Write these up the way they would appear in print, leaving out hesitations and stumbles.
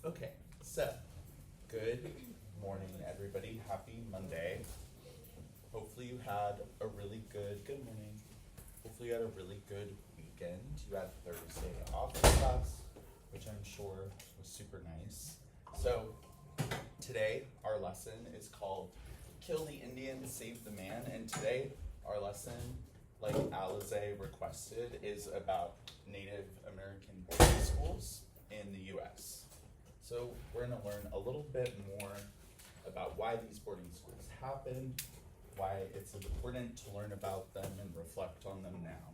Okay, so good morning, everybody. Happy Monday. Hopefully you had a really good morning. Hopefully you had a really good weekend. You had Thursday off of class, which I'm sure was super nice. So today our lesson is called Kill the Indian, Save the Man, and today our lesson, like Alize requested, is about Native American boarding schools in the US. So we're going to learn a little bit more about why these boarding schools happen, why it's important to learn about them and reflect on them now.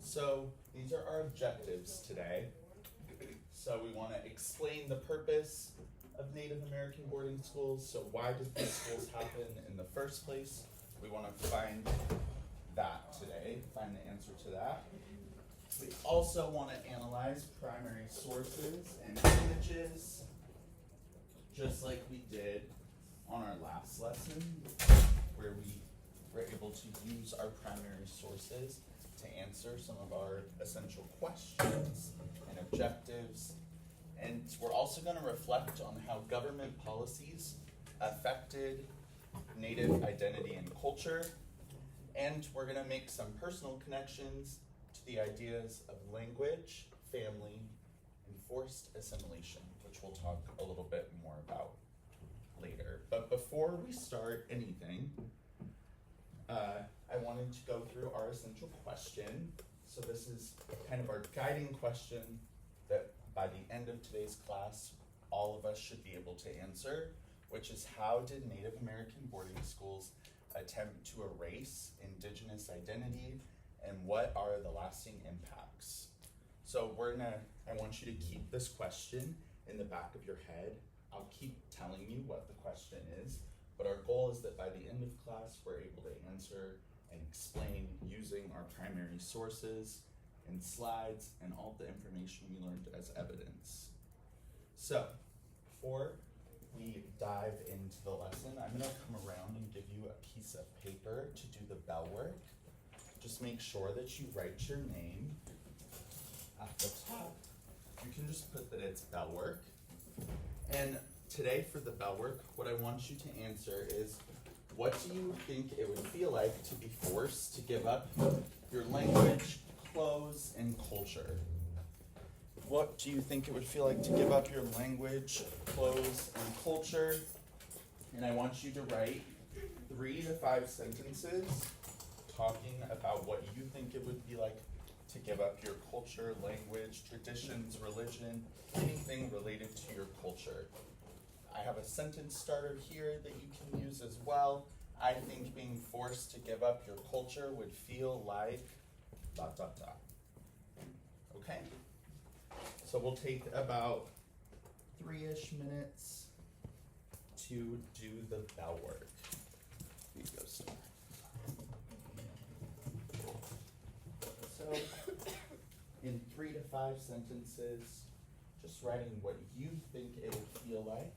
So these are our objectives today. So we want to explain the purpose of Native American boarding schools. So why did these schools happen in the first place? We want to find that today, find the answer to that. We also want to analyze primary sources and images, just like we did on our last lesson, where we were able to use our primary sources to answer some of our essential questions and objectives. And we're also going to reflect on how government policies affected Native identity and culture. And we're going to make some personal connections to the ideas of language, family, and forced assimilation, which we'll talk a little bit more about later. But before we start anything, I wanted to go through our essential question. So this is kind of our guiding question that by the end of today's class, all of us should be able to answer, which is how did Native American boarding schools attempt to erase Indigenous identity, and what are the lasting impacts? So I want you to keep this question in the back of your head. I'll keep telling you what the question is, but our goal is that by the end of class, we're able to answer and explain using our primary sources and slides and all the information we learned as evidence. So, before we dive into the lesson, I'm going to come around and give you a piece of paper to do the bell work. Just make sure that you write your name at the top. You can just put that it's bell work. And today for the bell work, what I want you to answer is, what do you think it would feel like to be forced to give up your language, clothes, and culture? What do you think it would feel like to give up your language, clothes, and culture? And I want you to write 3 to 5 sentences talking about what you think it would be like to give up your culture, language, traditions, religion, anything related to your culture. I have a sentence starter here that you can use as well. I think being forced to give up your culture would feel like ... Okay? So we'll take about 3-ish minutes to do the bell work. Here you go, Star. So, in 3 to 5 sentences, just writing what you think it would feel like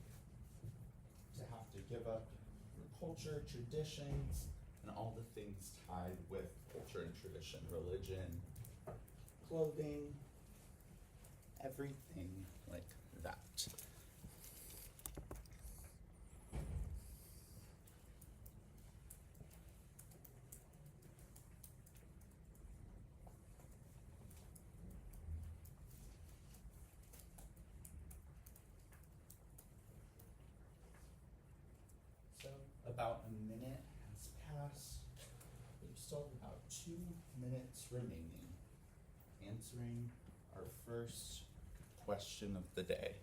to have to give up your culture, traditions, and all the things tied with culture and tradition, religion, clothing, everything like that. So about a minute has passed. We still have about 2 minutes remaining, answering our first question of the day.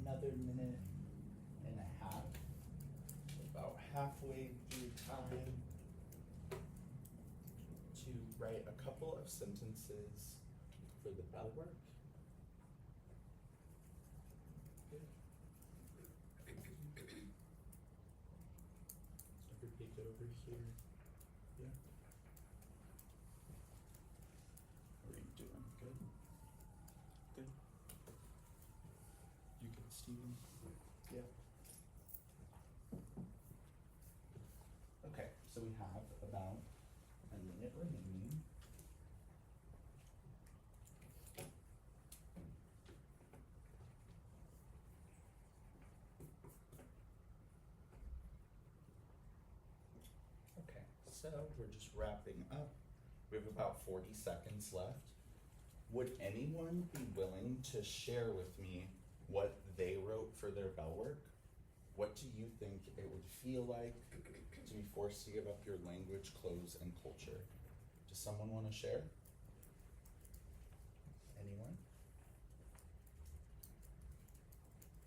Another minute and a half, about halfway through time, to write a couple of sentences for the bell work. bit over here. Yeah. What are you doing? Good? Good. You good, Steven? Yeah. Okay, so we have about a minute remaining. Okay, so we're just wrapping up. We have about 40 seconds left. Would anyone be willing to share with me what they wrote for their bell work? What do you think it would feel like to be forced to give up your language, clothes, and culture? Does someone want to share? Anyone?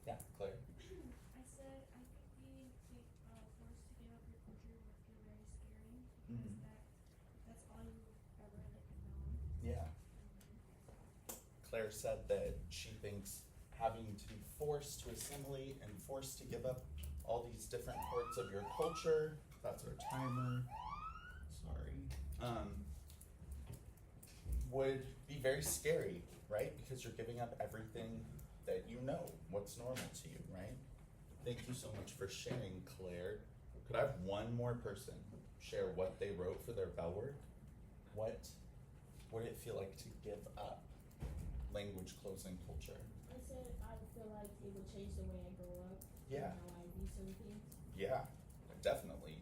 Yeah, Claire? I said, I think being forced to give up your culture would feel very scary because Mhm. that's all you've ever known. Yeah. Claire said that she thinks having to be forced to assimilate and forced to give up all these different parts of your culture, that's our timer, sorry, would be very scary, right? Because you're giving up everything that you know, what's normal to you, right? Thank you so much for sharing, Claire. Could I have one more person share what they wrote for their bell work? What would it feel like to give up language, clothes, and culture? I said I would feel like it would change the way I grow up. Yeah. And how I view certain things. Yeah, definitely.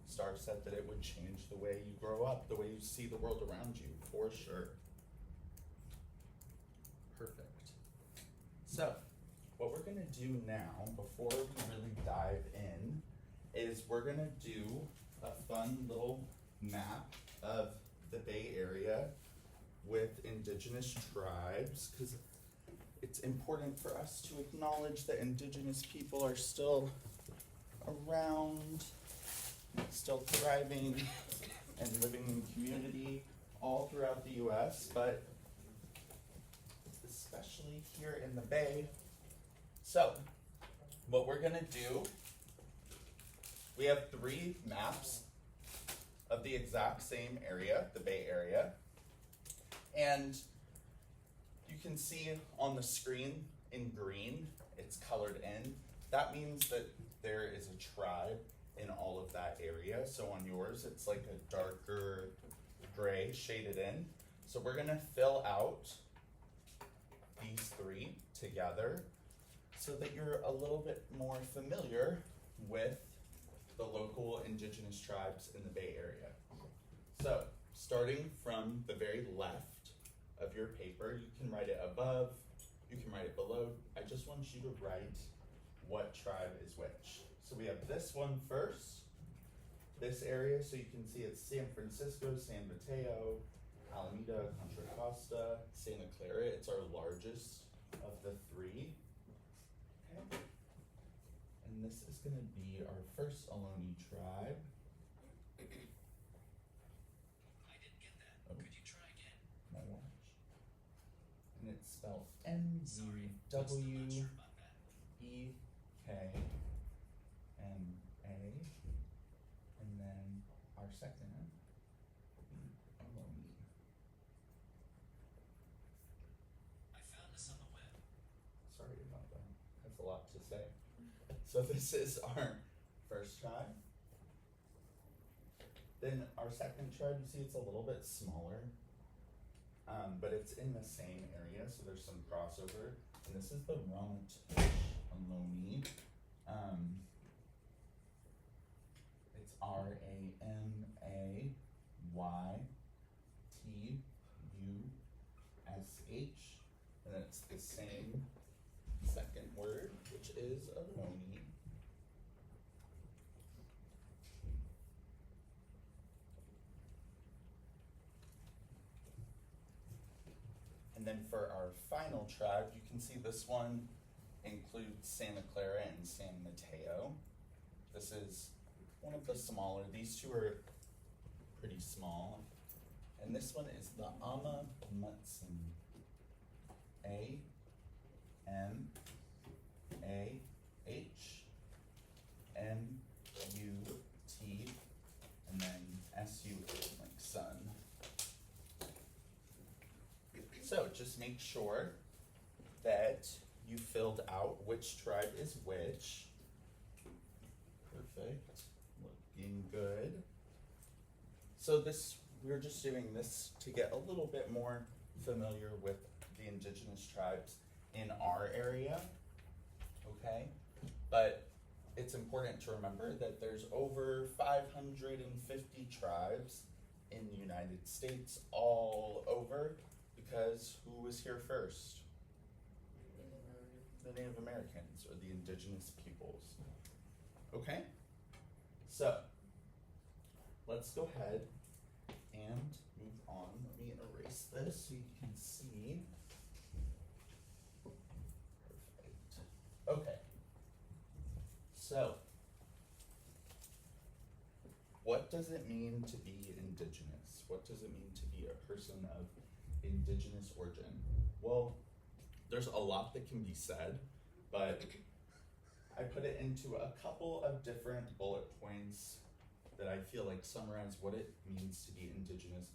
Star said that it would change the way you grow up, the way you see the world around you, for sure. Perfect. So, what we're gonna do now, before we really dive in, is we're gonna do a fun little map of the Bay Area with indigenous tribes, because it's important for us to acknowledge that indigenous people are still around, still thriving and living in community all throughout the US, but especially here in the Bay. So, what we're gonna do, we have 3 maps of the exact same area, the Bay Area. And you can see on the screen in green, it's colored in. That means that there is a tribe in all of that area. So on yours, it's like a darker gray shaded in. So we're gonna fill out these 3 together so that you're a little bit more familiar with the local indigenous tribes in the Bay Area. So, starting from the very left of your paper, you can write it above, you can write it below. I just want you to write what tribe is which. So we have this one first, this area, so you can see it's San Francisco, San Mateo, Alameda, Contra Costa, Santa Clara. It's our largest of the 3. Okay. And this is gonna be our first Ohlone tribe. I didn't get that. Oh. Could you try again? My watch. And it's spelled Sorry, I'm still not sure about that. Mukeka. And then our second Ohlone. I found this on the web. Sorry about that. That's a lot to say. So this is our first tribe. Then our second tribe, you see it's a little bit smaller, but it's in the same area, so there's some crossover. And this is the Ramaytush Ohlone. It's Ramaytush, and then it's the same second word, which is Ohlone. And then for our final tribe, you can see this one includes Santa Clara and San Mateo. This is one of the smaller, these 2 are pretty small. And this one is the Ama Mutsun. So just make sure that you filled out which tribe is which. Perfect. Looking good. So we're just doing this to get a little bit more familiar with the indigenous tribes in our area, okay? But it's important to remember that there's over 550 tribes in the United States all over, because who was here first? The Native Americans, or the indigenous peoples. Okay? So, let's go ahead and move on. Let me erase this so you can see. Perfect. Okay. So, what does it mean to be indigenous? What does it mean to be a person of indigenous origin? Well, there's a lot that can be said, but I put it into a couple of different bullet points that I feel like summarize what it means to be indigenous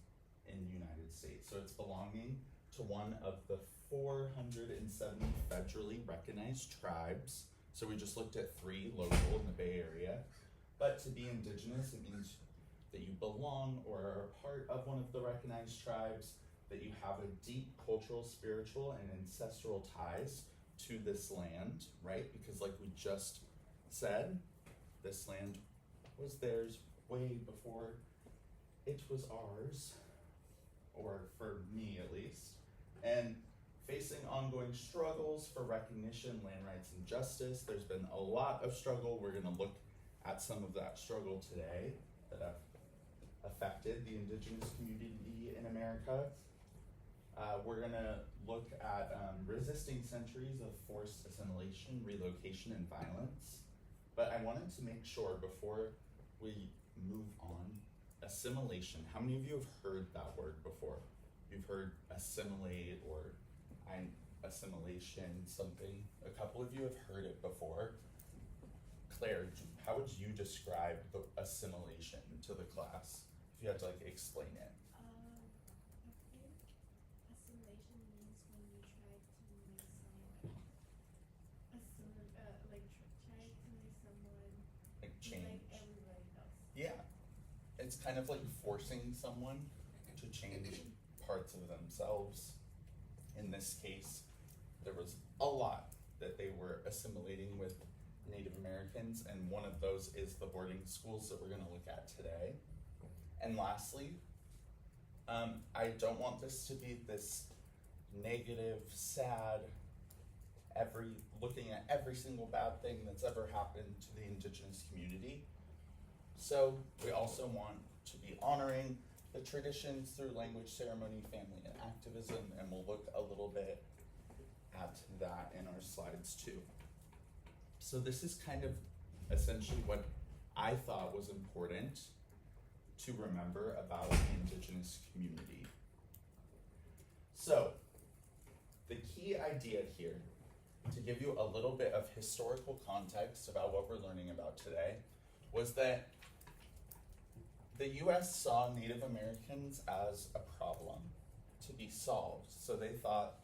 in the United States. So it's belonging to one of the 470 federally recognized tribes. So we just looked at 3 local in the Bay Area. But to be indigenous, it means that you belong or are a part of one of the recognized tribes, that you have a deep cultural, spiritual, and ancestral ties to this land, right? Because like we just said, this land was theirs way before it was ours, or for me at least. And facing ongoing struggles for recognition, land rights, and justice. There's been a lot of struggle. We're gonna look at some of that struggle today that have affected the indigenous community in America. We're gonna look at resisting centuries of forced assimilation, relocation, and violence. But I wanted to make sure before we move on, assimilation. How many of you have heard that word before? You've heard assimilate or assimilation, something. A couple of you have heard it before. Claire, how would you describe the assimilation to the class if you had to like explain it? I think assimilation means when you try to make someone try to make someone Like be change? like everybody else. Yeah. It's kind of like forcing someone to change parts of themselves. In this case, there was a lot that they were assimilating with Native Americans, and one of those is the boarding schools that we're going to look at today. And lastly, I don't want this to be this negative, sad, looking at every single bad thing that's ever happened to the indigenous community. So we also want to be honoring the traditions through language, ceremony, family, and activism, and we'll look a little bit at that in our slides too. So this is kind of essentially what I thought was important to remember about the indigenous community. So the key idea here, to give you a little bit of historical context about what we're learning about today, was that the US saw Native Americans as a problem to be solved. So they thought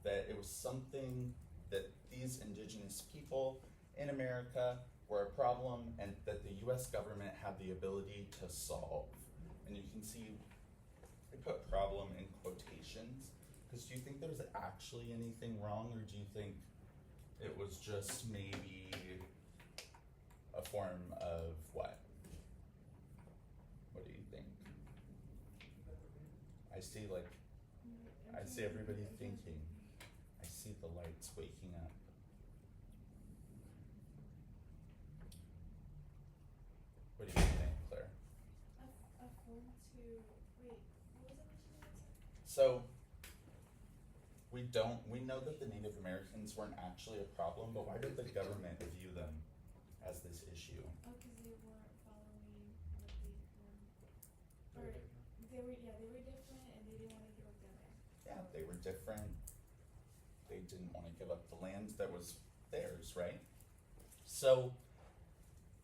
that it was something that these indigenous people in America were a problem and that the US government had the ability to solve. And you can see I put problem in quotations, because do you think there was actually anything wrong, or do you think it was just maybe a form of what? What do you think? I see everybody thinking. I see the lights waking up. What do you think, Claire? A form to wait. What was the question again? So we know that the Native Americans weren't actually a problem, but why did the government view them as this issue? Oh, because they weren't following what they or they were different and they didn't want to give up their land. Yeah, they were different. They didn't want to give up the land that was theirs, right? So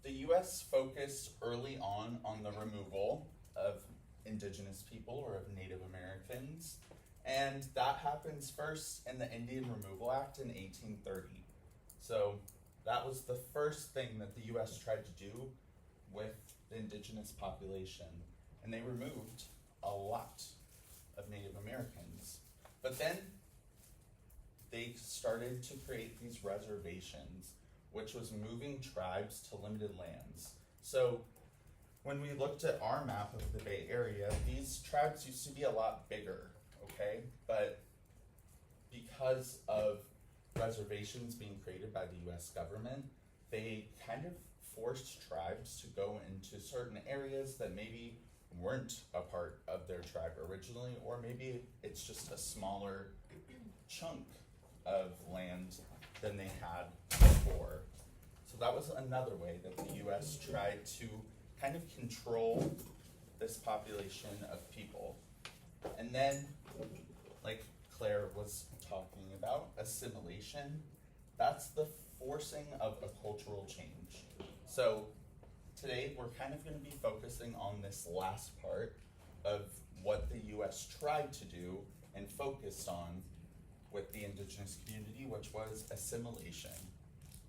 the US focused early on the removal of indigenous people or of Native Americans, And that happens first in the Indian Removal Act in 1830. So that was the first thing that the US tried to do with the indigenous population. And they removed a lot of Native Americans. But then they started to create these reservations, which was moving tribes to limited lands. So when we looked at our map of the Bay Area, these tribes used to be a lot bigger, okay? But because of reservations being created by the US government, they kind of forced tribes to go into certain areas that maybe weren't a part of their tribe originally, or maybe it's just a smaller chunk of land than they had before. So that was another way that the US tried to kind of control this population of people. And then, like Claire was talking about, assimilation, that's the forcing of a cultural change. So today we're kind of going to be focusing on this last part of what the US tried to do and focused on with the indigenous community, which was assimilation,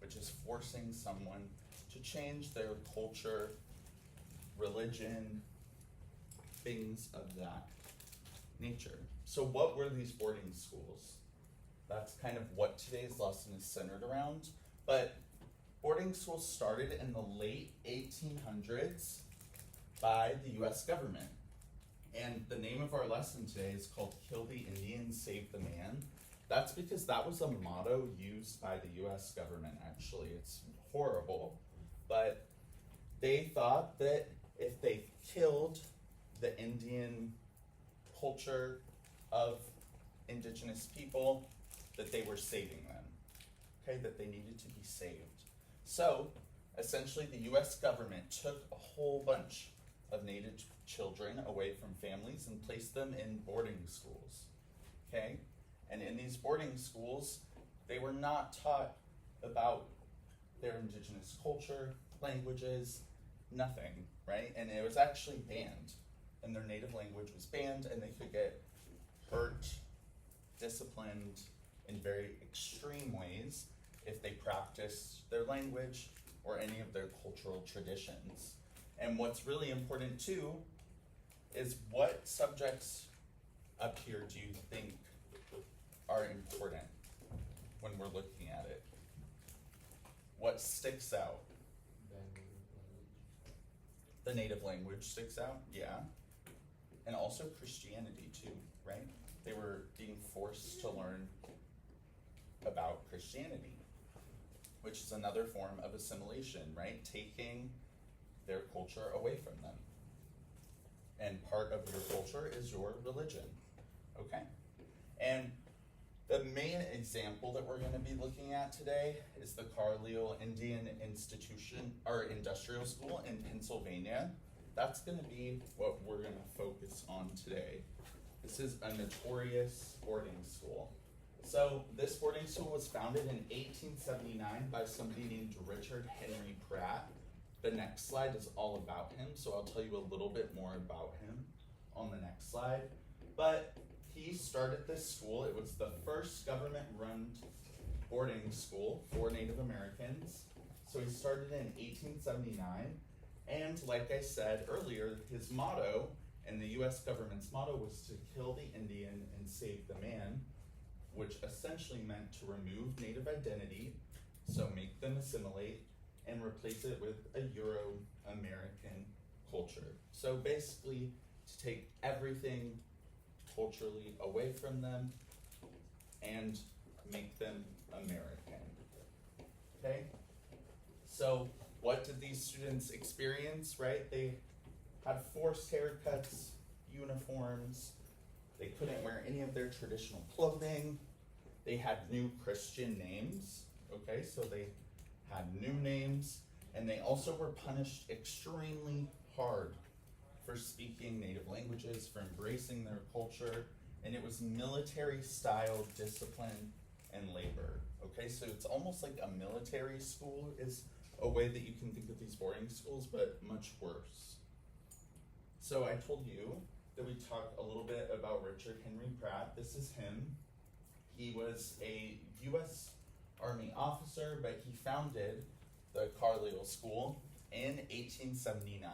which is forcing someone to change their culture, religion, things of that nature. So what were these boarding schools? That's kind of what today's lesson is centered around. But boarding schools started in the late 1800s by the US government. And the name of our lesson today is called Kill the Indian, Save the Man. That's because that was a motto used by the US government, actually. It's horrible. But they thought that if they killed the Indian culture of indigenous people, that they were saving them, okay, that they needed to be saved. So, essentially the US government took a whole bunch of Native children away from families and placed them in boarding schools, okay? And in these boarding schools, they were not taught about their indigenous culture, languages, nothing, right? And it was actually banned. And their native language was banned, and they could get hurt, disciplined in very extreme ways if they practiced their language or any of their cultural traditions. And what's really important too is what subjects up here do you think are important when we're looking at it? What sticks out? The native language sticks out, yeah. And also Christianity too, right? They were being forced to learn about Christianity, which is another form of assimilation, right? Taking their culture away from them. And part of your culture is your religion, okay? And the main example that we're going to be looking at today is the Carlisle Indian Institution or Industrial School in Pennsylvania. That's going to be what we're going to focus on today. This is a notorious boarding school. So this boarding school was founded in 1879 by somebody named Richard Henry Pratt. The next slide is all about him, so I'll tell you a little bit more about him on the next slide. But he started this school. It was the first government-run boarding school for Native Americans. So he started in 1879. And like I said earlier, his motto, and the US government's motto, was to kill the Indian and save the man, which essentially meant to remove Native identity, so make them assimilate, and replace it with a Euro-American culture. So basically, to take everything culturally away from them and make them American. Okay? So what did these students experience, right? They had forced haircuts, uniforms, they couldn't wear any of their traditional clothing, they had new Christian names, okay, so they had new names, and they also were punished extremely hard for speaking native languages, for embracing their culture, and it was military-style discipline and labor, okay, so it's almost like a military school is a way that you can think of these boarding schools, but much worse. So I told you that we talk a little bit about Richard Henry Pratt. This is him. He was a U.S. Army officer, but he founded the Carlisle School in 1879.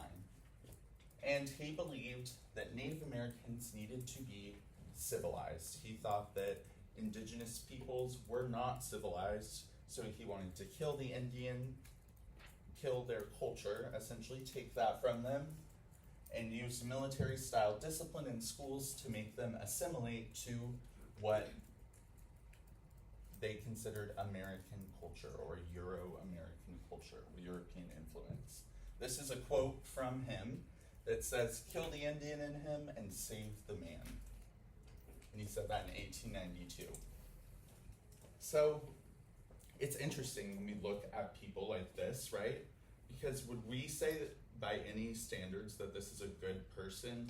And he believed that Native Americans needed to be civilized. He thought that indigenous peoples were not civilized, so he wanted to kill the Indian, kill their culture, essentially take that from them, and use military-style discipline in schools to make them assimilate to what they considered American culture or Euro-American culture, European influence. This is a quote from him that says, "Kill the Indian in him and save the man." And he said that in 1892. So it's interesting when we look at people like this, right? Because would we say that by any standards that this is a good person?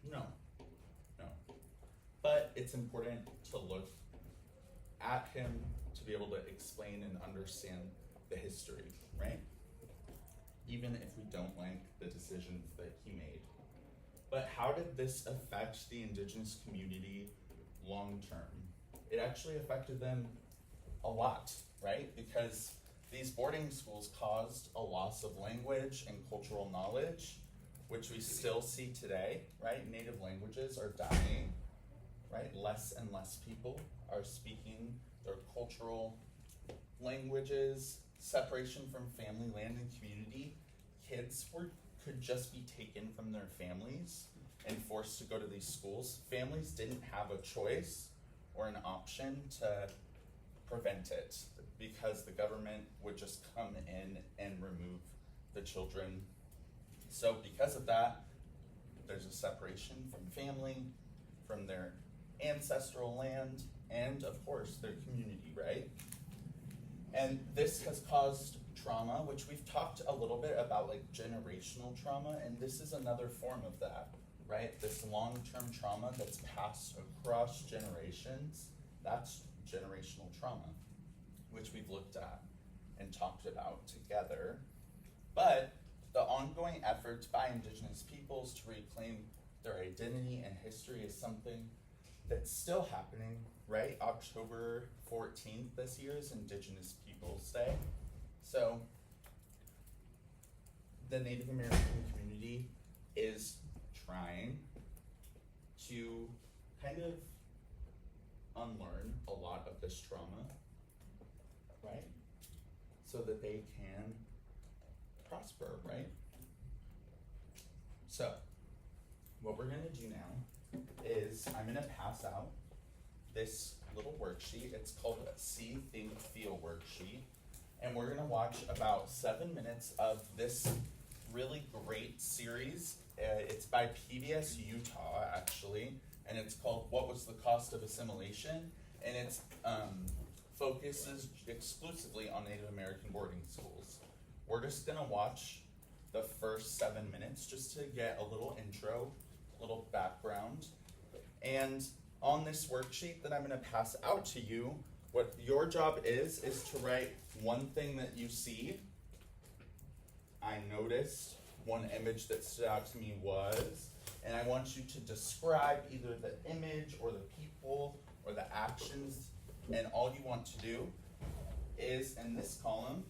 No. But it's important to look at him to be able to explain and understand the history, right? Even if we don't like the decisions that he made. But how did this affect the indigenous community long term? It actually affected them a lot, right? Because these boarding schools caused a loss of language and cultural knowledge, which we still see today, right? Native languages are dying, right? Less and less people are speaking their cultural languages, separation from family, land, and community. Kids could just be taken from their families and forced to go to these schools. Families didn't have a choice or an option to prevent it because the government would just come in and remove the children. So because of that, there's a separation from family, from their ancestral land, and of course their community, right? And this has caused trauma, which we've talked a little bit about, like generational trauma, and this is another form of that, right? This long-term trauma that's passed across generations, that's generational trauma, which we've looked at and talked about together. But the ongoing efforts by indigenous peoples to reclaim their identity and history is something that's still happening, right? October 14th this year is Indigenous Peoples Day. So the Native American community is trying to kind of unlearn a lot of this trauma, right? So that they can prosper, right? So what we're gonna do now is I'm gonna pass out this little worksheet. It's called a See, Think, Feel worksheet. And we're gonna watch about 7 minutes of this really great series. It's by PBS Utah, actually, and it's called What Was the Cost of Assimilation? And it's focuses exclusively on Native American boarding schools. We're just gonna watch the first 7 minutes just to get a little intro, a little background. And on this worksheet that I'm gonna pass out to you, what your job is to write one thing that you see. I noticed one image that stood out to me was, and I want you to describe either the image or the people or the actions, and all you want to do is in this column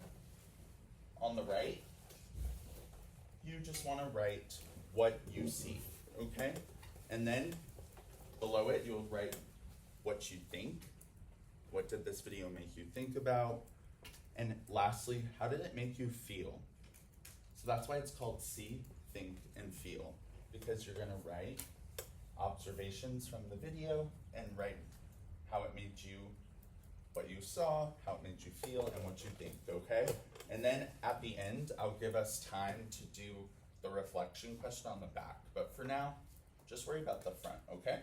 on the right, you just want to write what you see, okay? And then below it, you'll write what you think. What did this video make you think about? And lastly, how did it make you feel? So that's why it's called See, Think, and Feel, because you're gonna write observations from the video and write how it made you, what you saw, how it made you feel, and what you think, okay? And then at the end, I'll give us time to do the reflection question on the back. But for now, just worry about the front, okay?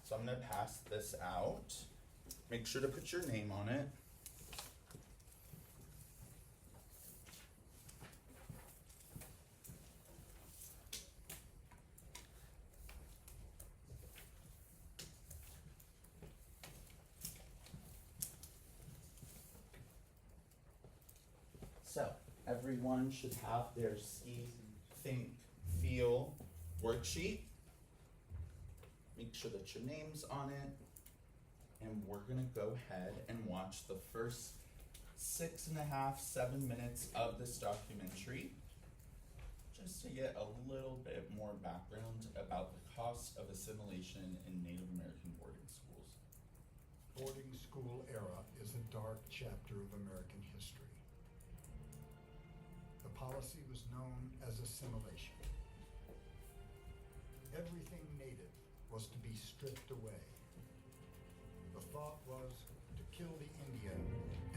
So I'm gonna pass this out. Make sure to put your name on it. So everyone should have their see, think, feel worksheet. Make sure that your name's on it. And we're gonna go ahead and watch the first 6.5, 7 minutes of this documentary, just to get a little bit more background about the cost of assimilation in Native American boarding schools. Boarding school era is a dark chapter of American history. The policy was known as assimilation. Everything native was to be stripped away. The thought was to kill the Indian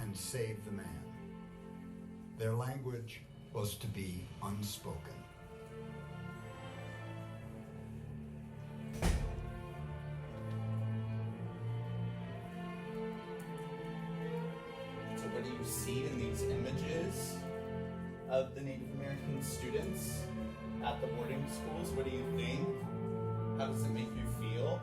and save the man. Their language was to be unspoken. So what do you see in these images of the Native American students at the boarding schools? What do you think? How does it make you feel?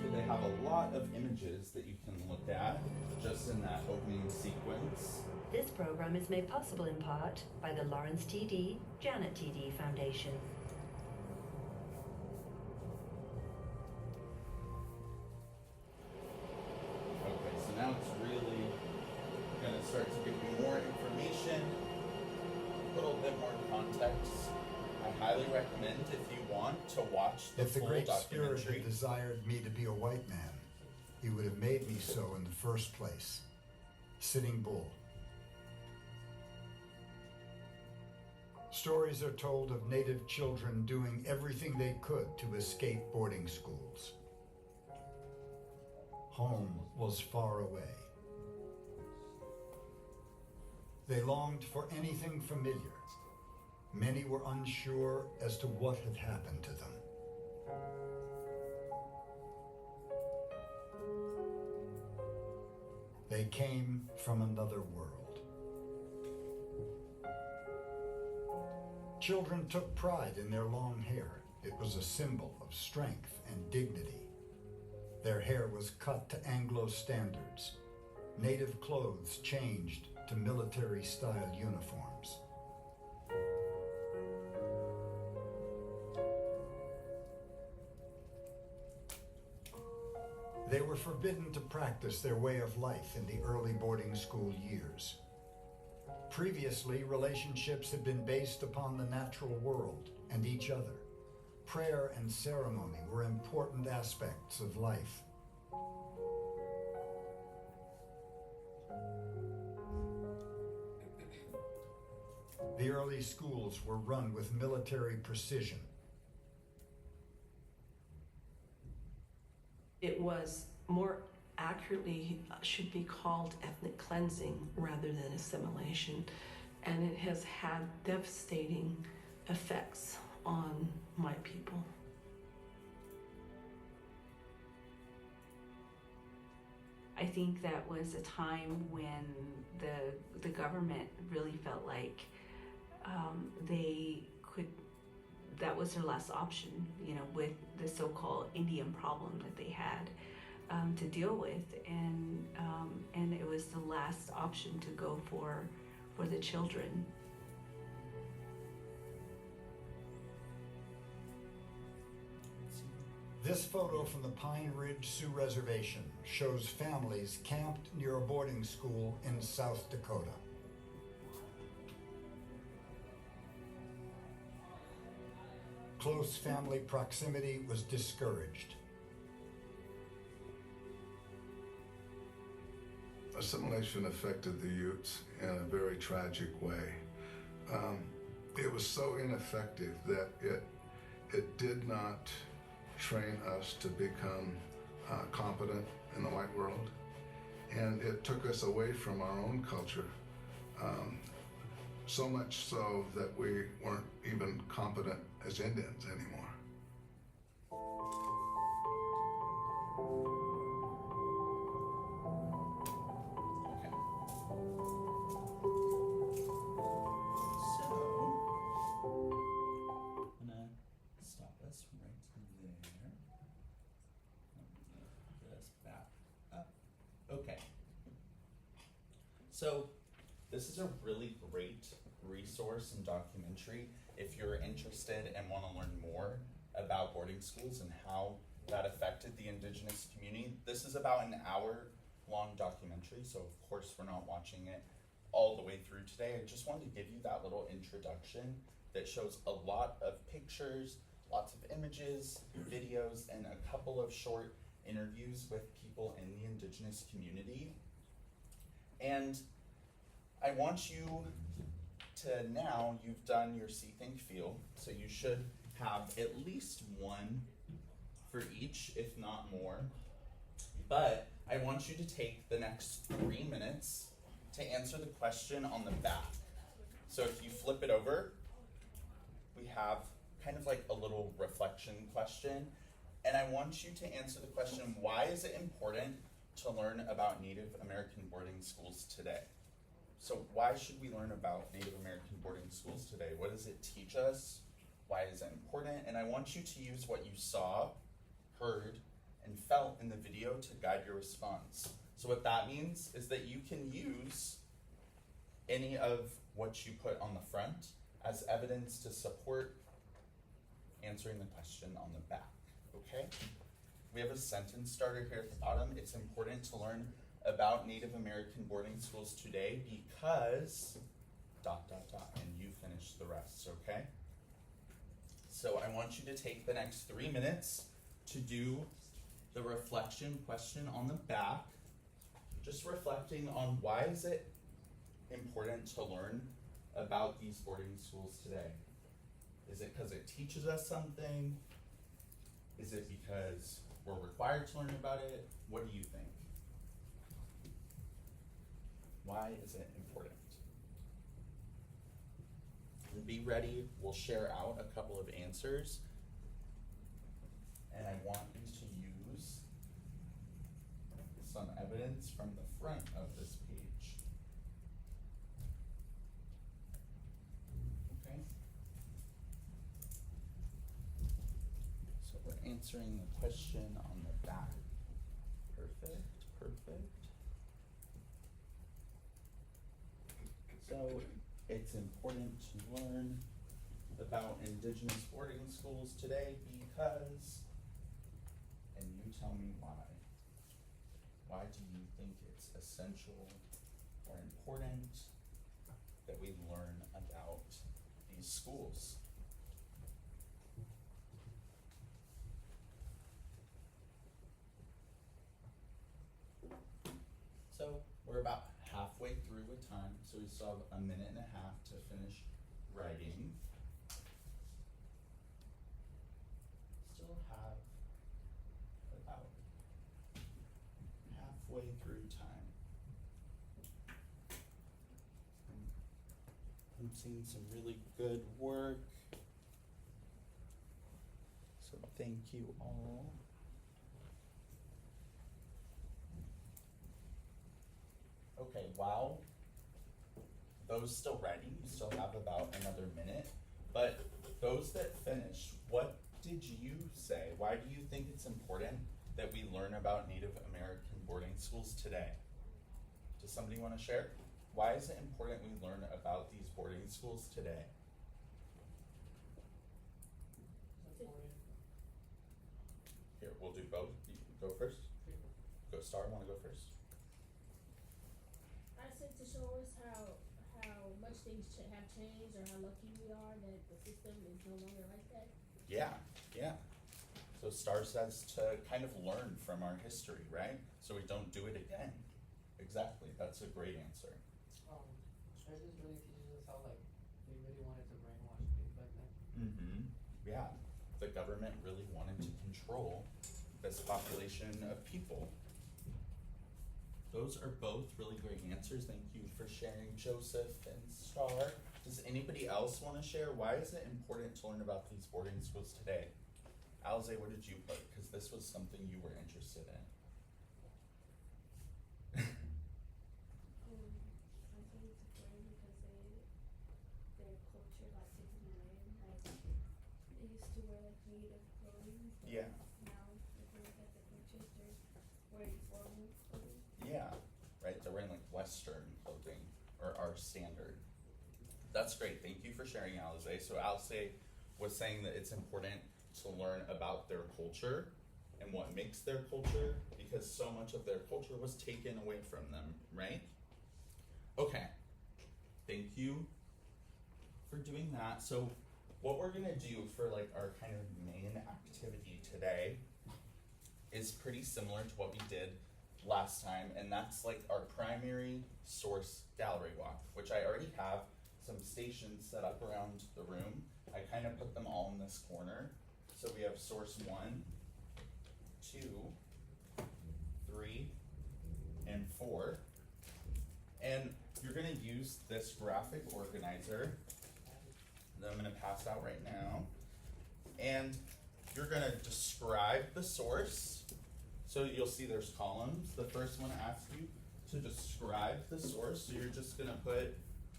So they have a lot of images that you can look at just in that opening sequence. This program is made possible in part by the Lawrence T.D. Janet T.D. Foundation. Okay, so now it's really going to start to give you more information, a little bit more context. I highly recommend, if you want, to watch the If the full Great Spirit documentary. had desired me to be a white man, he would have made me so in the first place. Sitting Bull. Stories are told of Native children doing everything they could to escape boarding schools. Home was far away. They longed for anything familiar. Many were unsure as to what had happened to them. They came from another world. Children took pride in their long hair. It was a symbol of strength and dignity. Their hair was cut to Anglo standards. Native clothes changed to military-style uniforms. They were forbidden to practice their way of life in the early boarding school years. Previously, relationships had been based upon the natural world and each other. Prayer and ceremony were important aspects of life. The early schools were run with military precision. It was more accurately should be called ethnic cleansing rather than assimilation, and it has had devastating effects on my people. I think that was a time when the government really felt like they could, that was their last option, you know, with the so-called Indian problem that they had to deal with, and it was the last option to go for the children. This photo from the Pine Ridge Sioux Reservation shows families camped near a boarding school in South Dakota. Close family proximity was discouraged. Assimilation affected the Utes in a very tragic way. It was so ineffective that it did not train us to become competent in the white world, and it took us away from our own culture, so much so that we weren't even competent as Indians anymore. Okay. So, So this is a really great resource and documentary if you're interested and want to learn more about boarding schools and how that affected the indigenous community. This is about an hour-long documentary, so of course we're not watching it all the way through today. I just wanted to give you that little introduction that shows a lot of pictures, lots of images, videos, and a couple of short interviews with people in the indigenous community. And I want you to now, you've done your see, think, feel, so you should have at least one for each, if not more. But I want you to take the next 3 minutes to answer the question on the back. So if you flip it over, we have kind of like a little reflection question. And I want you to answer the question, why is it important to learn about Native American boarding schools today? So why should we learn about Native American boarding schools today? What does it teach us? Why is it important? And I want you to use what you saw, heard, and felt in the video to guide your response. So what that means is that you can use any of what you put on the front as evidence to support answering the question on the back, okay? We have a sentence starter here at the bottom. It's important to learn about Native American boarding schools today because ... and you finish the rest, okay? So I want you to take the next 3 minutes to do the reflection question on the back, just reflecting on why is it important to learn about these boarding schools today? Is it because it teaches us something? Is it because we're required to learn about it? What do you think? Why is it important? And be ready, we'll share out a couple of answers. And I want you to use some evidence from the front of this page. Okay? So we're answering the question on the back. Perfect, perfect. So it's important to learn about Indigenous boarding schools today because, and you tell me why. Why do you think it's essential or important that we learn about these schools? So we're about halfway through with time, so we still have 1.5 minutes to finish writing. Still have about halfway through time. I'm seeing some really good work, so thank you all. Okay, while those still writing, you still have about another minute, but those that finished, what did you say? Why do you think it's important that we learn about Native American boarding schools today? Does somebody want to share? Why is it important we learn about these boarding schools today? Here, we'll do both. You go first. Go Star, want to go first? I said to show us how much things have changed, or how lucky we are that the system is no longer like that. Yeah, yeah. So Star says to kind of learn from our history, right? So we don't do it again. Exactly, that's a great answer. It just really teaches us how, like, they really wanted to brainwash kids back then. Mm-hmm, yeah. The government really wanted to control this population of people. Those are both really great answers. Thank you for sharing, Joseph and Star. Does anybody else want to share? Why is it important to learn about these boarding schools today? Alize, what did you put? Because this was something you were interested in. I think it's important because their culture like taken away. Like they used to wear like native clothing, but Yeah. now if you look at the pictures, they're wearing formal clothing. Yeah, right, they're wearing like Western clothing. standard. That's great. Thank you for sharing, Alize. So Alize was saying that it's important to learn about their culture and what makes their culture, because so much of their culture was taken away from them, right? Okay. Thank you for doing that. So what we're gonna do for like our kind of main activity today is pretty similar to what we did last time, and that's like our primary source gallery walk, which I already have some stations set up around the room. I kind of put them all in this corner. So we have source 1, 2, 3, and 4. And you're gonna use this graphic organizer that I'm gonna pass out right now. And you're gonna describe the source. So you'll see there's columns. The first one asks you to describe the source. So you're just gonna put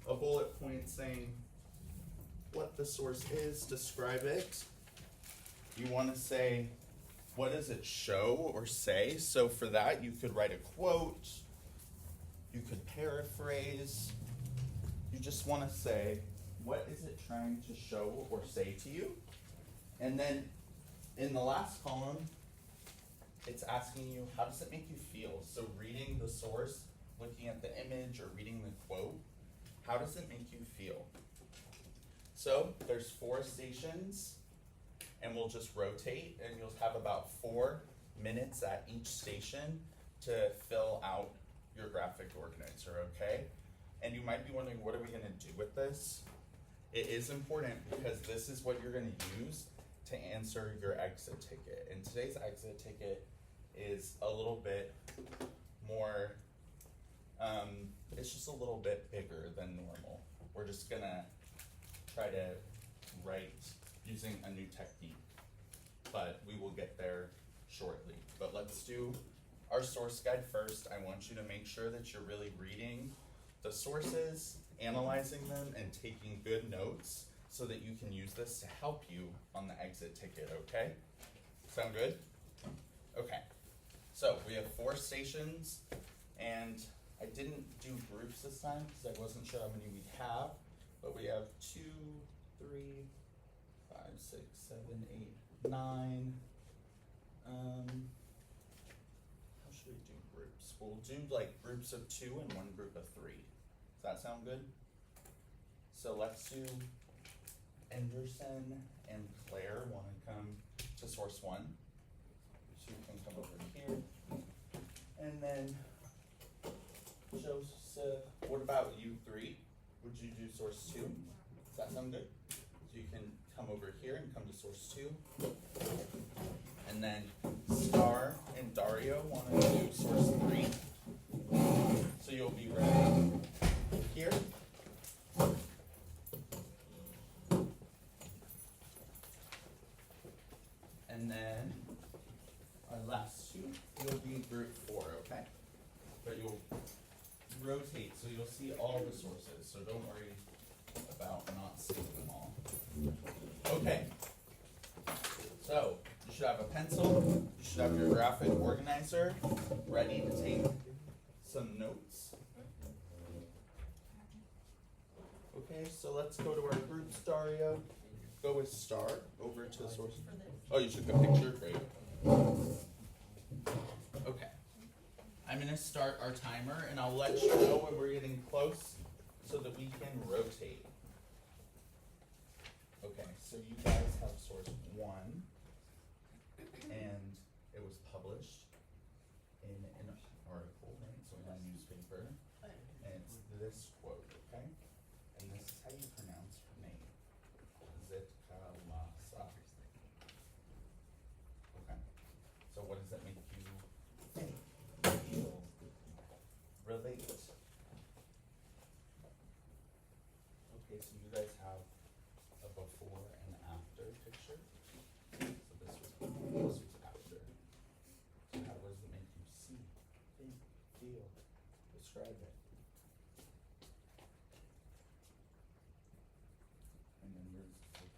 a bullet point saying what the source is, describe it. You wanna say, what does it show or say? So for that, you could write a quote, you could paraphrase. You just wanna say, what is it trying to show or say to you? And then in the last column, it's asking you, how does it make you feel? So reading the source, looking at the image, or reading the quote, how does it make you feel? So there's 4 stations, and we'll just rotate, and you'll have about 4 minutes at each station to fill out your graphic organizer, okay? And you might be wondering, what are we gonna do with this? It is important because this is what you're gonna use to answer your exit ticket. And today's exit ticket is a little bit more, it's just a little bit bigger than normal. We're just gonna try to write using a new technique, but we will get there shortly. But let's do our source guide first. I want you to make sure that you're really reading the sources, analyzing them, and taking good notes so that you can use this to help you on the exit ticket, okay? Sound good? Okay, so we have 4 stations, and I didn't do groups this time because I wasn't sure how many we have, but we have 2, 3, 5, 6, 7, 8, 9. How should we do groups? We'll do like groups of 2 and 1 group of 3. Does that sound good? So let's do Anderson and Claire want to come to source 1. So you can come over here. And then Joseph, what about you 3? Would you do source 2? Does that sound good? So you can come over here and come to source 2. And then Star and Dario want to do source 3. So you'll be ready here. And then our last 2, you'll be group 4, okay? But you'll rotate, so you'll see all the sources, so don't worry about not seeing them all. Okay, so you should have a pencil, you should have your graphic organizer ready to take some notes. Okay, so let's go to our groups, Dario. Go with Star over to the source. Oh, you took a picture? Great. Okay. I'm going to start our timer, and I'll let you know when we're getting close so that we can rotate. Okay, so you guys have source 1, and it was published in an article, right? So in a newspaper, and it's this quote, okay? And this is how you pronounce her name. Zitkalasa. Okay. So what does that make you think, feel, relate? Okay, so you guys have a before and after picture. So this was after. So how does it make you see, think, feel, describe it? And then there's like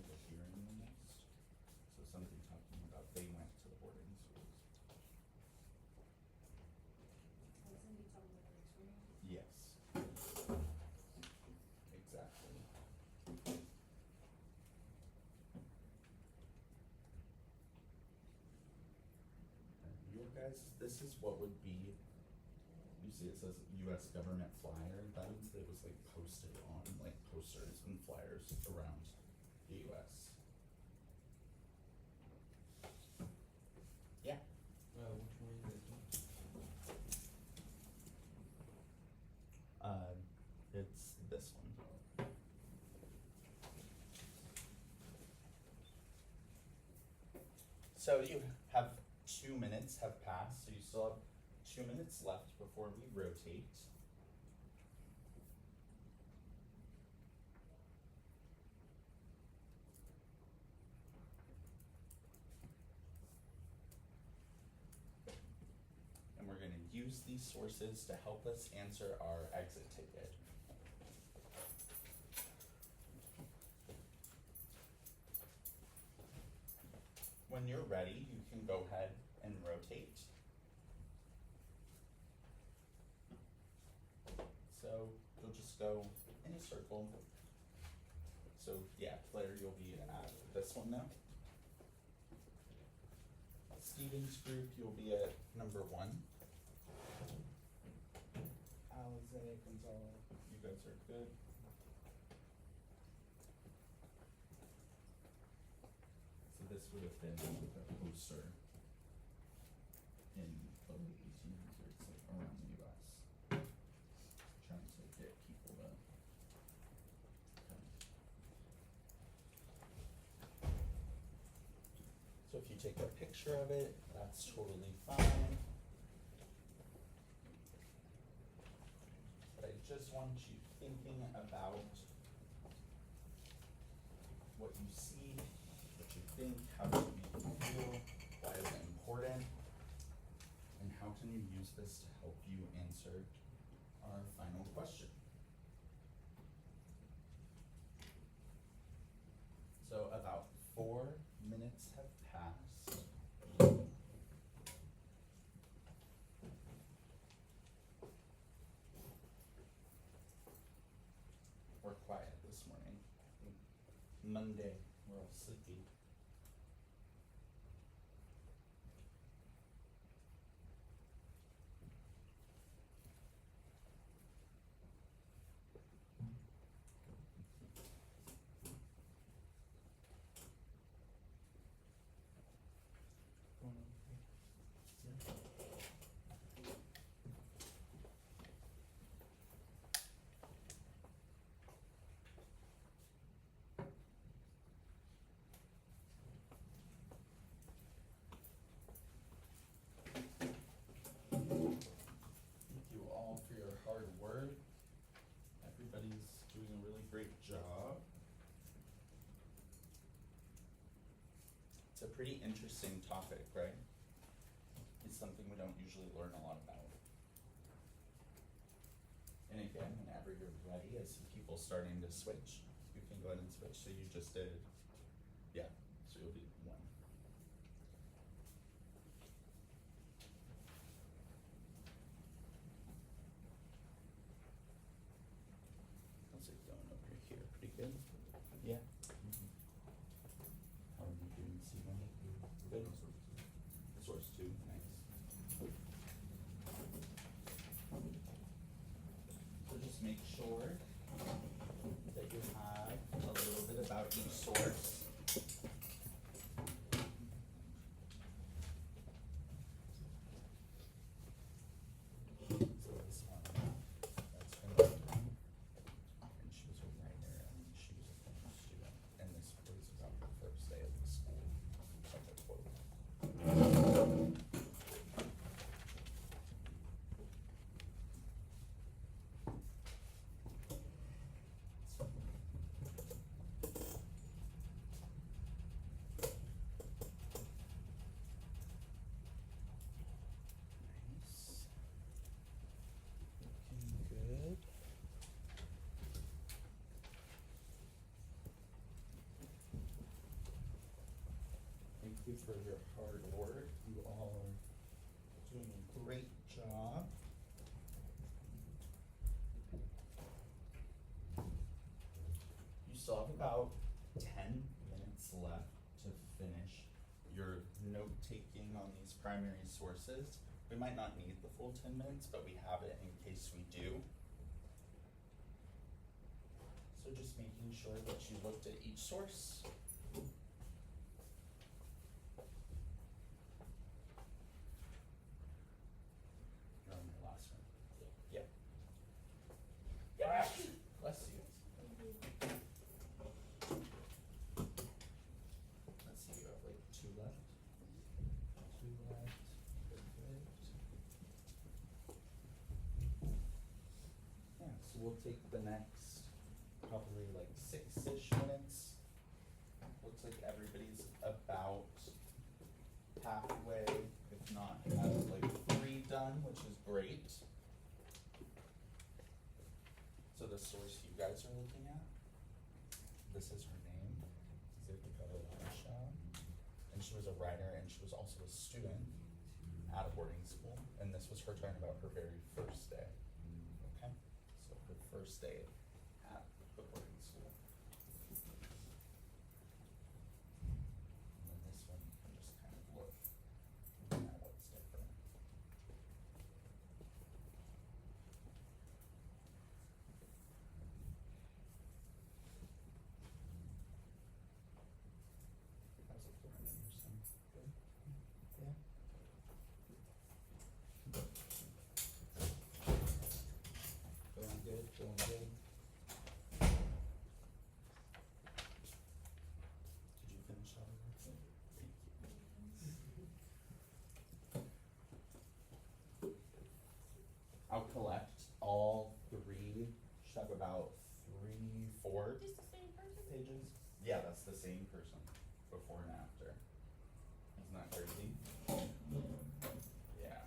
a hearing the next. So somebody talking about they went to the boarding schools. Yes. guys, this is what would be, you see it says US government flyer, that means that it was like posted on like posters and flyers around the US. Yeah. Which one are you guys doing? It's this one. So you have 2 minutes have passed, so you still have 2 minutes left before we rotate. And we're going to use these sources to help us answer our exit ticket. When you're ready, you can go ahead and rotate. So you'll just go in a circle. So yeah, Claire, you'll be at this one now. Steven's group, you'll be at number 1. Alize, Gonzalo, you guys are good. So this would have been the poster in the late 1800s, like around the US. Trying to get people to come. So if you take a picture of it, that's totally fine. But I just want you thinking about what you see, what you think, how does it make you feel, why is it important, and how can you use this to help you answer our final question. So about 4 minutes have passed. We're quiet this morning. Monday, we're all sleepy. Thank you all for your hard work. Everybody's doing a really great job. It's a pretty interesting topic, right? It's something we don't usually learn a lot about. And again, whenever you're ready, I see people starting to switch. You can go ahead and switch. So you just did, yeah, so you'll be 1. How's it going over here? Pretty good? Yeah? How are you doing, Stephen? Good? Source 2, nice. So just make sure that you have a little bit about each source. So this one, that's her name, and she was a writer, and she was a former student, and this was about her first day of the school, like a quote. Nice. Looking good. Thank you for your hard work. You all are doing a great job. You still have about 10 minutes left to finish your note taking on these primary sources. We might not need the full 10 minutes, but we have it in case we do. So just making sure that you looked at each source. You're on your last one. Yeah. Yeah. Bless you. Let's see, you have like 2 left. 2 left. Perfect. Yeah, so we'll take the next probably like 6-ish minutes. Looks like everybody's about halfway, if not has like 3 done, which is great. So the source you guys are looking at, this is her name, and she was a writer and she was also a student at a boarding school, and this was her talking about her very first day. Okay, so her first day at the boarding school. And then this one you can just kind of look at what's different. How's it going, Anderson? Good? Yeah? Going good, going good. Did you finish all your work? Thank you. I'll collect all 3, should have about 3, 4 Just the same person? pages. Yeah, that's the same person, before and after. Isn't that crazy? Yeah.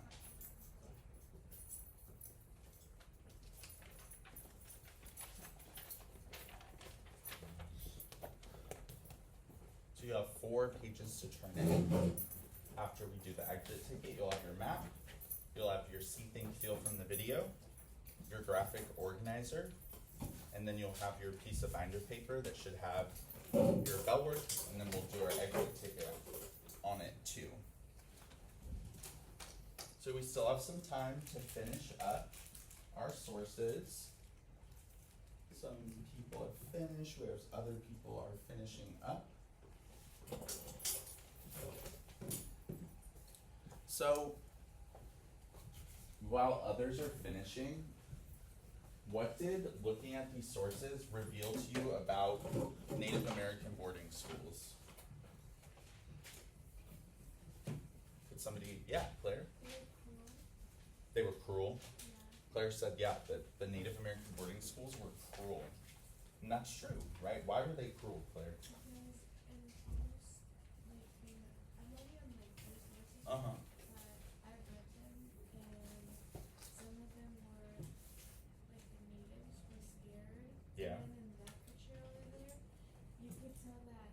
So you have 4 pages to turn in. After we do the exit ticket, you'll have your map, you'll have your see, think, feel from the video, your graphic organizer, and then you'll have your piece of binder paper that should have your bell work, and then we'll do our exit ticket on it too. So we still have some time to finish up our sources. Some people have finished, whereas other people are finishing up. So, while others are finishing, what did looking at these sources reveal to you about Native American boarding schools? Could somebody, yeah, Claire? They were cruel. Yeah. Claire said, yeah, that the Native American boarding schools were cruel. And that's true, right? Why were they cruel, Claire? Because in almost like I'm only on like 4 sources, Uh-huh. but I've read them, and some of them were like the natives were scared. Yeah. And then in that picture over there, you could tell that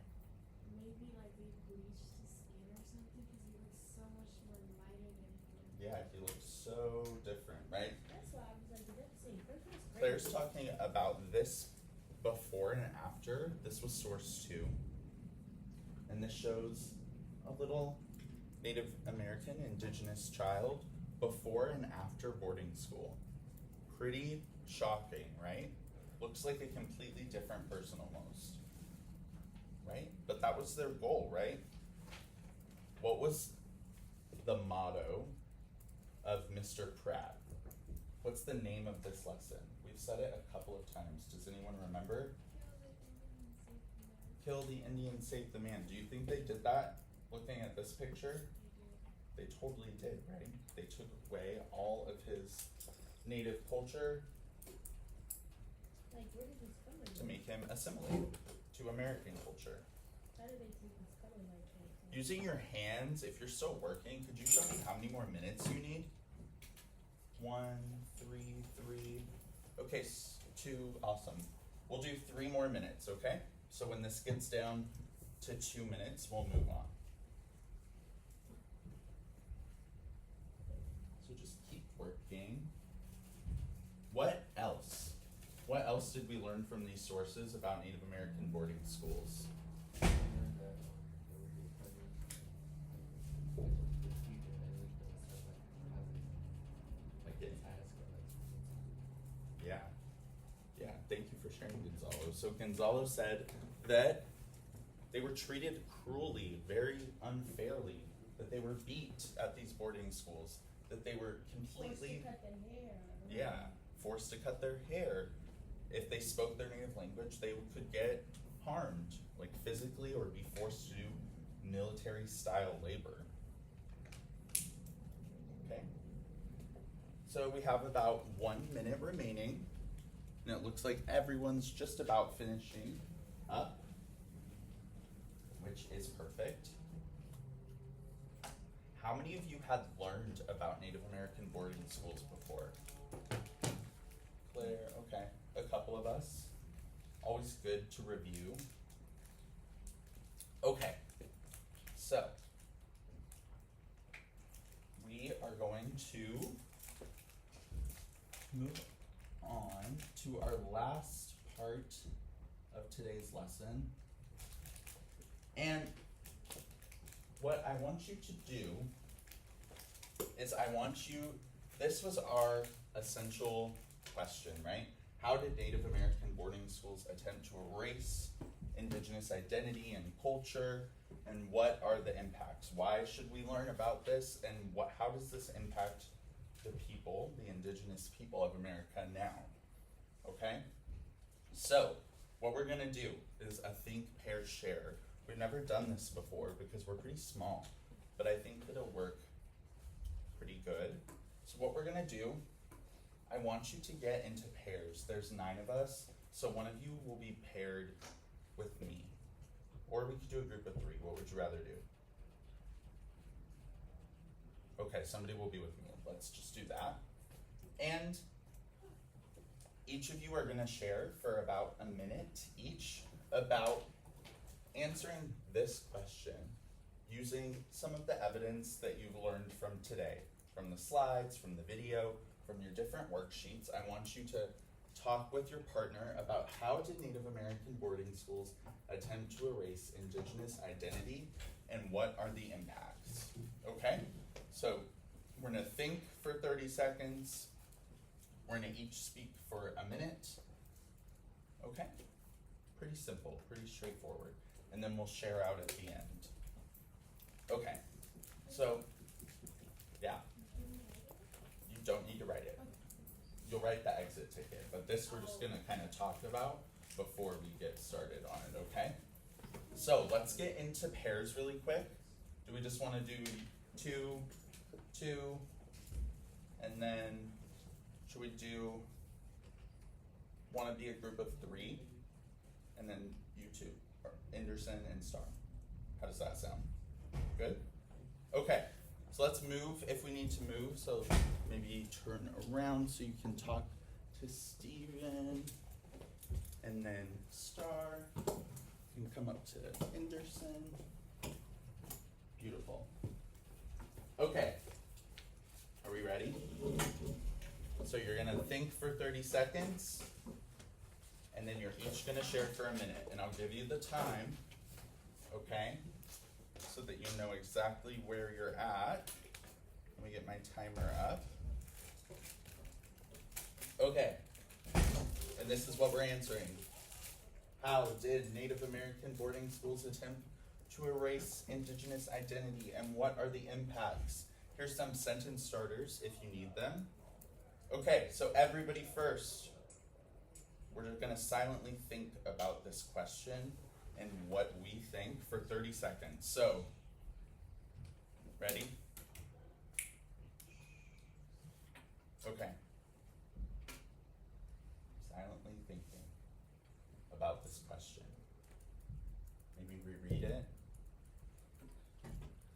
maybe like they bleached his skin or something, because he looks so much more lighter than him. Yeah, he looks so different, right? That's why I was like, is that the same person? It's Claire's crazy. talking about this before and after. This was source 2. And this shows a little Native American indigenous child before and after boarding school. Pretty shocking, right? Looks like a completely different person almost. Right? But that was their goal, right? What was the motto of Mr. Pratt? What's the name of this lesson? We've said it a couple of times. Does anyone remember? Kill the Indian, save the man. Do you think they did that looking at this picture? They totally did, right? They took away all of his native culture Like, where did this come from? to make him assimilate to American culture. How did they take this color like that? Using your hands, if you're still working, could you show me how many more minutes you need? 1, 3, 3. Okay, 2, awesome. We'll do 3 more minutes, okay? So when this gets down to 2 minutes, we'll move on. So just keep working. What else? What else did we learn from these sources about Native American boarding schools? So Gonzalo said that they were treated cruelly, very unfairly, that they were beat at these boarding schools, that they were completely, Forced to cut their hair. yeah, forced to cut their hair. If they spoke their native language, they could get harmed, like physically, or be forced to do military style labor. Okay. So we have about 1 minute remaining, and it looks like everyone's just about finishing up, which is perfect. How many of you had learned about Native American boarding schools before? Claire, okay. A couple of us. Always good to review. Okay, so we are going to move on to our last part of today's lesson. And what I want you to do is this was our essential question, right? How did Native American boarding schools attempt to erase Indigenous identity and culture, and what are the impacts? Why should we learn about this, and how does this impact the people, the Indigenous people of America now? Okay? So, what we're gonna do is a think, pair, share. We've never done this before because we're pretty small, but I think that it'll work pretty good. So what we're gonna do, I want you to get into pairs. There's 9 of us, so one of you will be paired with me. Or we could do a group of 3. What would you rather do? Okay, somebody will be with me. Let's just do that. And each of you are gonna share for about a minute each about answering this question using some of the evidence that you've learned from today, from the slides, from the video, from your different worksheets. I want you to talk with your partner about how did Native American boarding schools attempt to erase Indigenous identity, and what are the impacts, okay? So we're gonna think for 30 seconds. We're gonna each speak for a minute, okay? Pretty simple, pretty straightforward. And then we'll share out at the end. Okay, so, yeah. You don't need to write it. You'll write the exit ticket, but this we're just gonna kind of talk about before we get started on it, okay? So let's get into pairs really quick. Do we just wanna do 2, 2, and then should we wanna be a group of 3, and then you 2, or Anderson and Star? How does that sound? Good? Okay, so let's move if we need to move. So maybe turn around so you can talk to Steven, and then Star. You can come up to Anderson. Beautiful. Okay, are we ready? So you're gonna think for 30 seconds, and then you're each gonna share for a minute, and I'll give you the time, okay? So that you know exactly where you're at. Let me get my timer up. Okay, and this is what we're answering. How did Native American boarding schools attempt to erase Indigenous identity, and what are the impacts? Here's some sentence starters if you need them. Okay, so everybody first, we're just gonna silently think about this question and what we think for 30 seconds. So, ready? Okay. Silently thinking about this question. Maybe reread it.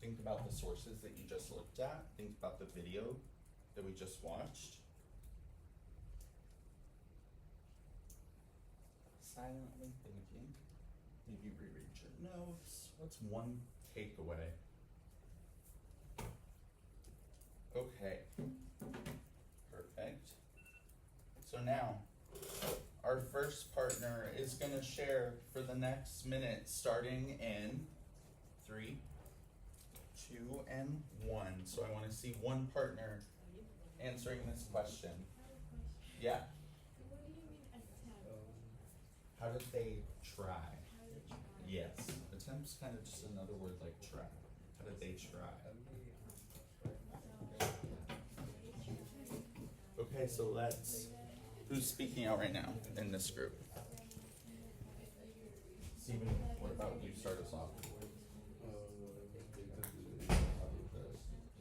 Think about the sources that you just looked at. Think about the video that we just watched. Silently thinking. Maybe reread your notes. What's one takeaway? Okay. Perfect. So now, our first partner is going to share for the next minute, starting in 3, 2, and 1. So I want to see one partner answering this question. Yeah. What do you mean attack? How did they try? How did they try? Yes. Attempt's kind of just another word like try. How did they try? Okay, so let's. Who's speaking out right now in this group? Steven, what about you? Start us off.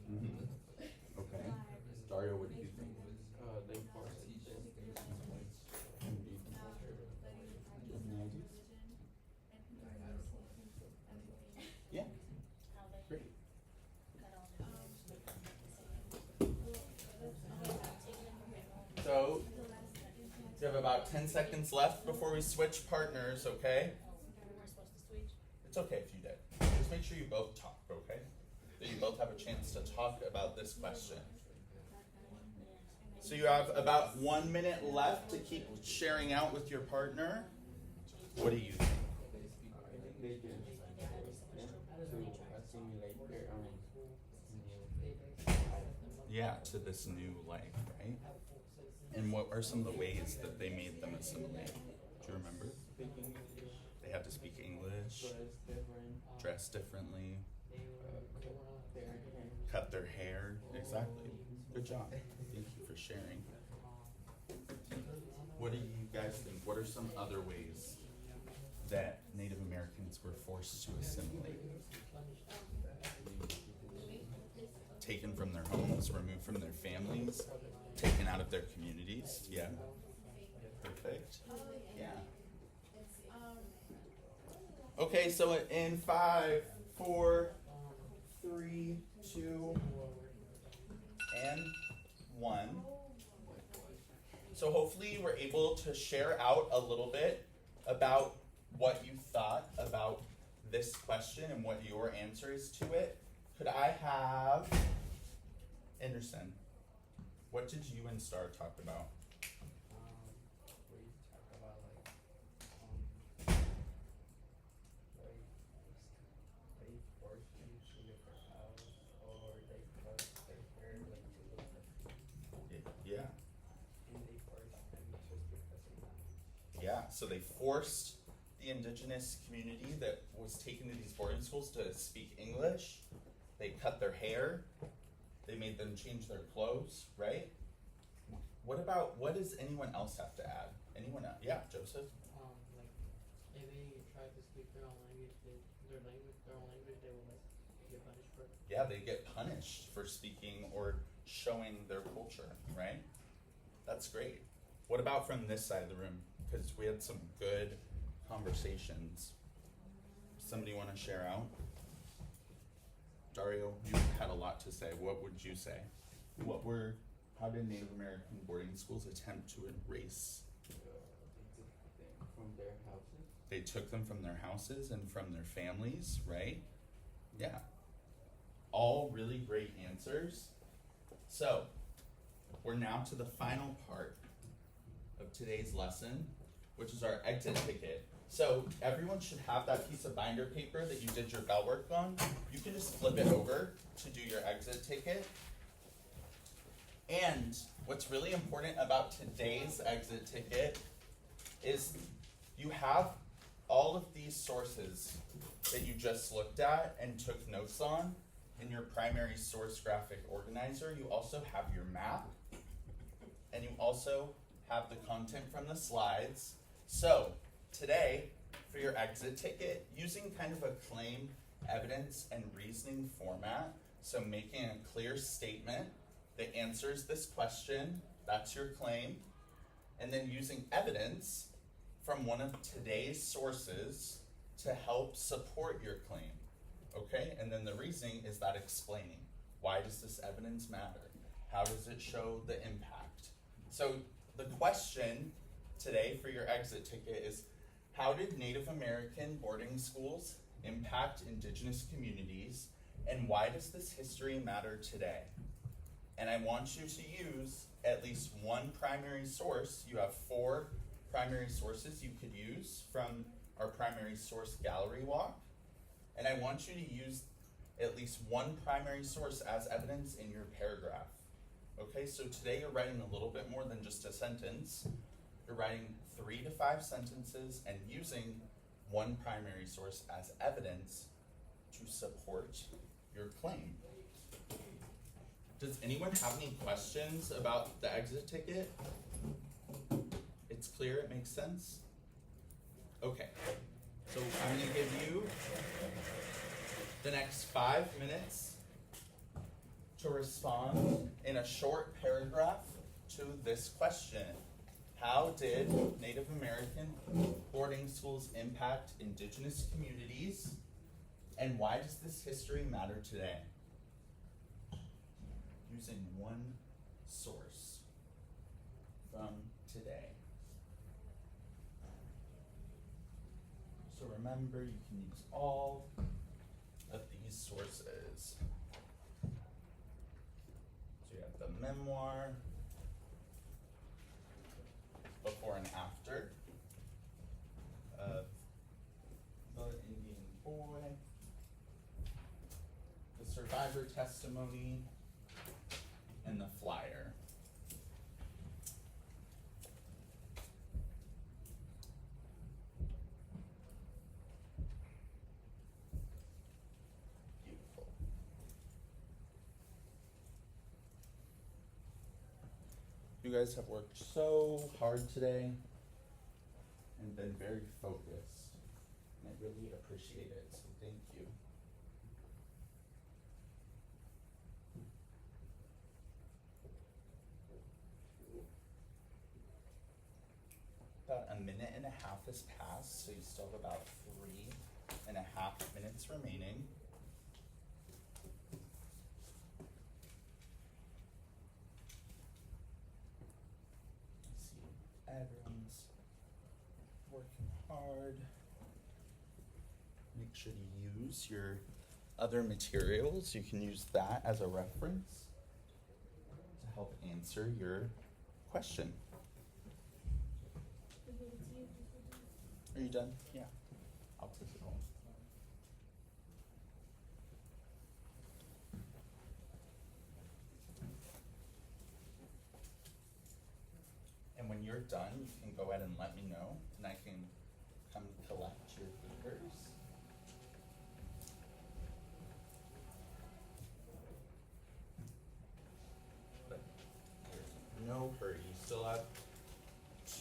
Mm-hmm. Okay. Dario, what do you think? They forced each Yeah. Great. So, you have about 10 seconds left before we switch partners, okay? It's okay if you did. Just make sure you both talk, okay? That you both have a chance to talk about this question. So you have about 1 minute left to keep sharing out with your partner. What do you think? they just to assimilate their Yeah, to this new life, right? And what are some of the ways that they made them assimilate? Do you remember? speaking English, They had to speak English, dress different, dress differently, cut their hair. cut their hair. Exactly. Good job. Thank you for sharing. What do you guys think? What are some other ways that Native Americans were forced to assimilate? Taken from their homes, removed from their families, taken out of their communities. Yeah. Perfect. Yeah. Okay, so in 5, 4, 3, 2, and 1. So hopefully you were able to share out a little bit about what you thought about this question and what your answer is to it. Could I have Anderson? What did you and Star talk about? We talk about they forced you to leave their house, or they cut their hair like to look different, Yeah. and they forced them just because of that. Yeah, so they forced the indigenous community that was taken to these boarding schools to speak English. They cut their hair. They made them change their clothes, right? What does anyone else have to add? Anyone else? Yeah, Joseph? Like, if they try to speak their own language, they will like get punished for it. Yeah, they get punished for speaking or showing their culture, right? That's great. What about from this side of the room? Because we had some good conversations. Somebody want to share out? Dario, you had a lot to say. What would you say? How did Native American boarding schools attempt to erase? From their houses. They took them from their houses and from their families, right? Yeah. All really great answers. So, we're now to the final part of today's lesson, which is our exit ticket. So, everyone should have that piece of binder paper that you did your bell work on. You can just flip it over to do your exit ticket. And what's really important about today's exit ticket is you have all of these sources that you just looked at and took notes on in your primary source graphic organizer. You also have your map, and you also have the content from the slides. So today, for your exit ticket, using kind of a claim, evidence, and reasoning format, so making a clear statement that answers this question, that's your claim, and then using evidence from one of today's sources to help support your claim, okay? And then the reasoning is that explaining. Why does this evidence matter? How does it show the impact? So the question today for your exit ticket is, how did Native American boarding schools impact indigenous communities, and why does this history matter today? And I want you to use at least one primary source. You have 4 primary sources you could use from our primary source gallery walk. And I want you to use at least one primary source as evidence in your paragraph. Okay, so today you're writing a little bit more than just a sentence. You're writing 3 to 5 sentences and using one primary source as evidence to support your claim. Does anyone have any questions about the exit ticket? It's clear, it makes sense? Okay, so I'm gonna give you the next 5 minutes to respond in a short paragraph to this question. How did Native American boarding schools impact indigenous communities? And why does this history matter today? Using one source from today. So remember, you can use all of these sources. So you have the memoir, before and after, of the Indian boy, the survivor testimony, and the flyer. Beautiful. You guys have worked so hard today and been very focused, and I really appreciate it, so thank you. About a minute and a half has passed, so you still have about 3.5 minutes remaining. I see everyone's working hard. Make sure to use your other materials. You can use that as a reference to help answer your question. Are you done? Yeah. I'll take it home. And when you're done, you can go ahead and let me know, and I can come collect your papers. But there's no hurry. You still have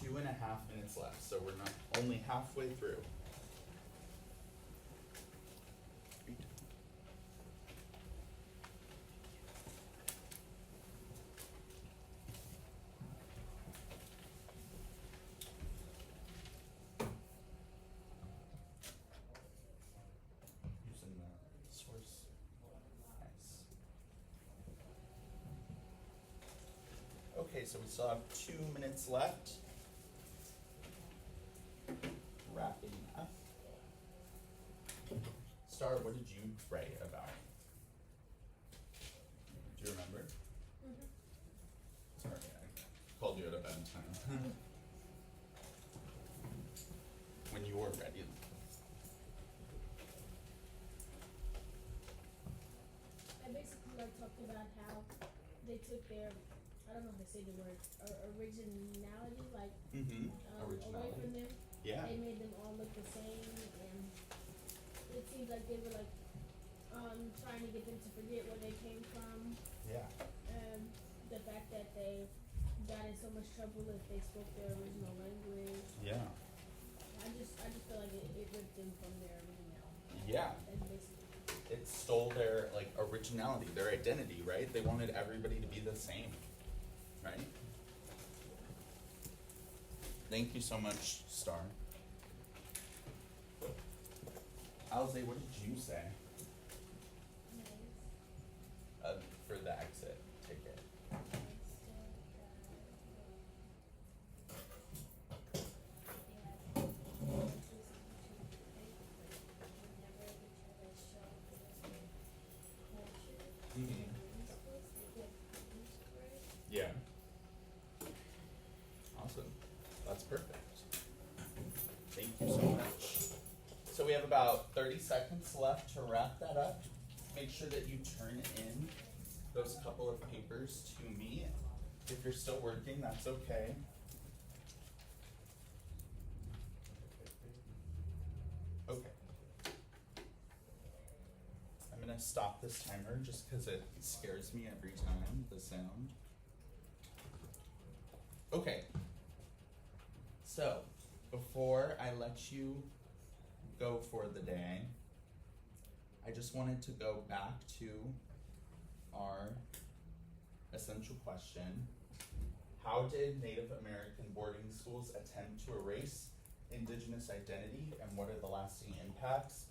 2.5 minutes left, so we're not only halfway through. Using the source. Nice. Okay, so we still have 2 minutes left. Wrapping up. Star, what did you write about? Do you remember? Sorry, I called you at a bad time. When you were ready. I basically talked about how they took their, I don't know how to say the word, originality, like away Originality. from them. Yeah. They made them all look the same, and it seems like they were like trying to get them to forget where they came from. Yeah. The fact that they got in so much trouble if they spoke their original language. Yeah. I just feel like it ripped them from their originality. Yeah. And basically, It stole their originality, their identity, right? They wanted everybody to be the same, right? Thank you so much, Star. Alze, what did you say for the exit ticket? Yeah. Awesome. That's perfect. Thank you so much. So we have about 30 seconds left to wrap that up. Make sure that you turn in those couple of papers to me. If you're still working, that's okay. stop this timer just because it scares me every time, the sound. Okay. So, before I let you go for the day, I just wanted to go back to our essential question. How did Native American boarding schools attempt to erase Indigenous identity, and what are the lasting impacts?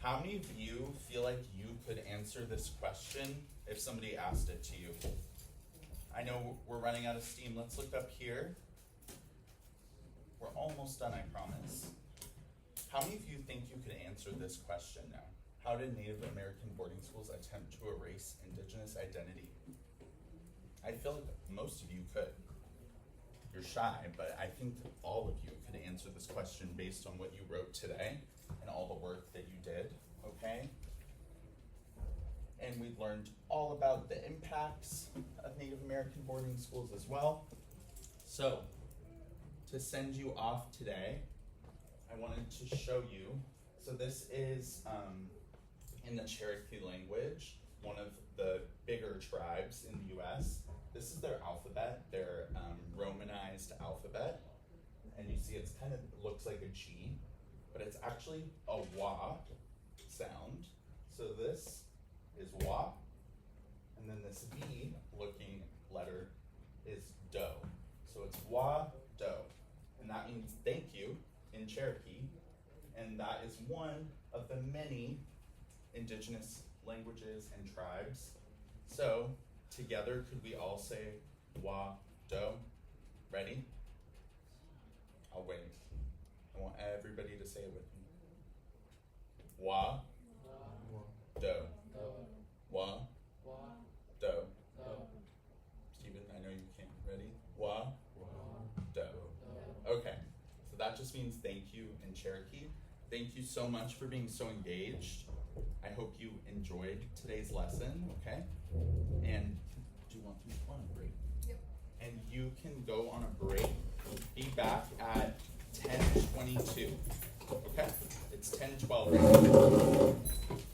How many of you feel like you could answer this question if somebody asked it to you? I know we're running out of steam. Let's look up here. We're almost done, I promise. How many of you think you could answer this question now? How did Native American boarding schools attempt to erase Indigenous identity? I feel like most of you could. You're shy, but I think all of you could answer this question based on what you wrote today and all the work that you did, okay? And we've learned all about the impacts of Native American boarding schools as well. So, to send you off today, I wanted to show you, so this is in the Cherokee language, one of the bigger tribes in the US. This is their alphabet, their Romanized alphabet. And you see it's kind of looks like a G, but it's actually a wa sound. So this is wa, and then this V looking letter is do. So it's wa, do. And that means thank you in Cherokee. And that is one of the many Indigenous languages and tribes. So together, could we all say wa, do? Ready? I'll wait. I want everybody to say it with me. Wa, do. Wa, do. Stephen, I know you can't. Ready? Wa, do. Okay, so that just means thank you in Cherokee. Thank you so much for being so engaged. I hope you enjoyed today's lesson, okay? And do you want to go on a break? Yep. And you can go on a break. Be back at 10:22. Okay? It's 10:12 right now.